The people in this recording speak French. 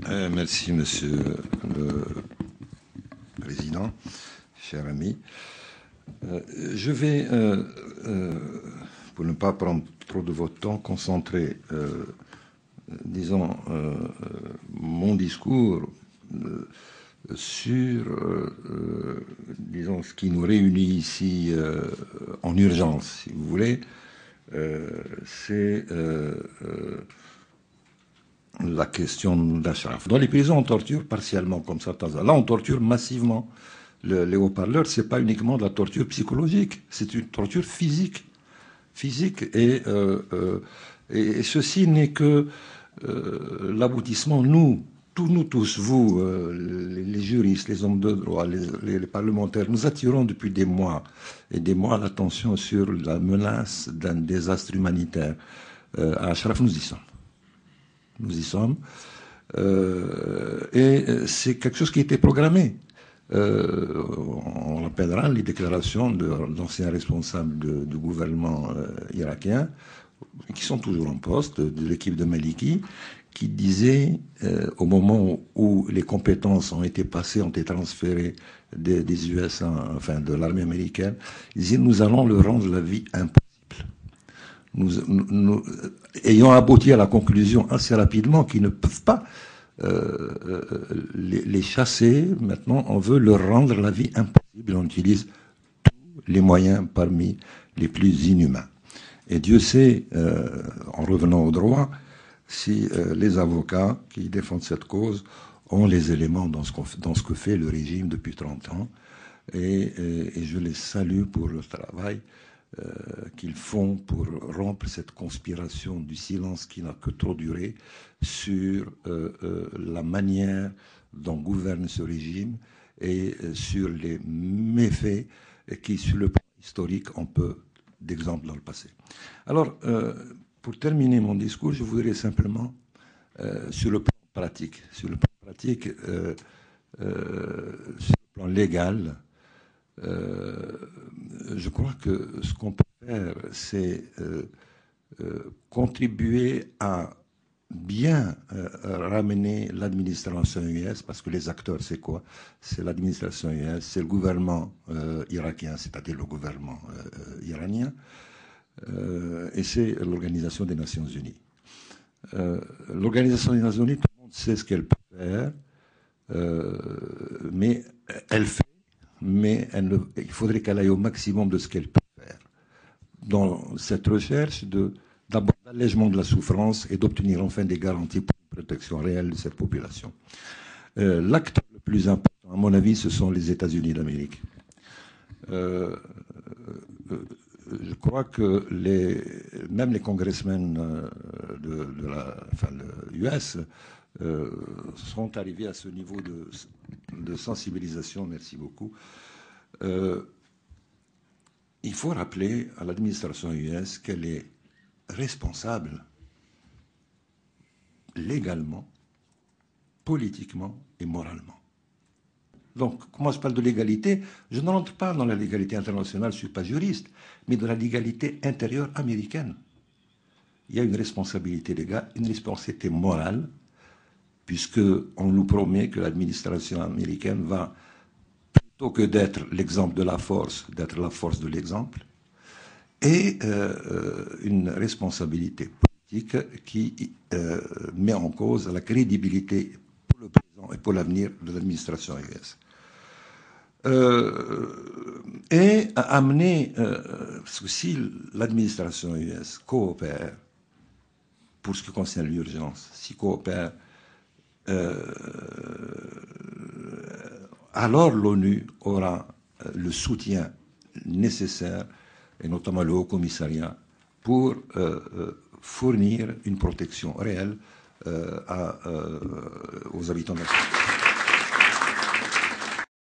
Merci, Monsieur le Président, cher ami. Je vais, pour ne pas prendre trop de votre temps, concentrer, disons, mon discours sur, disons, ce qui nous réunit ici en urgence, si vous voulez. C'est la question d'Ashraf. Dans les prisons, on torture partiellement comme ça. Là, on torture massivement. Les haut-parleurs, c'est pas uniquement de la torture psychologique, c'est une torture physique. Et ceci n'est que l'aboutissement. Nous tous, vous, les juristes, les hommes de droit, les parlementaires, nous attirons depuis des mois et des mois l'attention sur la menace d'un désastre humanitaire. À Ashraf, nous y sommes. Nous y sommes. Et c'est quelque chose qui a été programmé. On rappellera les déclarations d'anciens responsables du gouvernement irakien, qui sont toujours en poste, de l'équipe de Maliki, qui disaient, au moment où les compétences ont été passées, ont été transférées des US, enfin de l'armée américaine, ils disaient, nous allons leur rendre la vie impossible. Nous ayant abouti à la conclusion assez rapidement qu'ils ne peuvent pas les chasser, maintenant on veut leur rendre la vie impossible. On utilise tous les moyens parmi les plus inhumains. Et Dieu sait, en revenant au droit, si les avocats qui défendent cette cause ont les éléments dans ce que fait le régime depuis 30 ans. Et je les salue pour le travail qu'ils font pour rompre cette conspiration du silence qui n'a que trop duré sur la manière dont gouverne ce régime et sur les méfaits qui, sur le plan historique, ont peu d'exemples dans le passé. Alors, pour terminer mon discours, je voudrais simplement, sur le plan pratique, sur le plan légal, je crois que ce qu'on peut faire, c'est contribuer à bien ramener l'administration US, parce que les acteurs, c'est quoi? C'est l'administration US, c'est le gouvernement irakien, c'est-à-dire le gouvernement iranien, et c'est l'Organisation des Nations Unies. L'Organisation des Nations Unies, tout le monde sait ce qu'elle peut faire, mais elle fait, mais il faudrait qu'elle aille au maximum de ce qu'elle peut faire dans cette recherche d'abord d'allègement de la souffrance et d'obtenir enfin des garanties pour une protection réelle de cette population. L'acteur le plus important, à mon avis, ce sont les États-Unis d'Amérique. Je crois que même les congressmen de US sont arrivés à ce niveau de sensibilisation. Merci beaucoup. Il faut rappeler à l'administration US qu'elle est responsable légalement, politiquement et moralement. Donc, quand je parle de légalité, je ne rentre pas dans la légalité internationale, je ne suis pas juriste, mais de la légalité intérieure américaine. Il y a une responsabilité légale, une responsabilité morale, puisqu'on nous promet que l'administration américaine va, plutôt que d'être l'exemple de la force, d'être la force de l'exemple, et une responsabilité politique qui met en cause la crédibilité pour le présent et pour l'avenir de l'administration US. Et amener, parce que si l'administration US coopère pour ce qui concerne l'urgence, s'il coopère, alors l'ONU aura le soutien nécessaire, et notamment le Haut-Commissariat, pour fournir une protection réelle aux habitants de la société.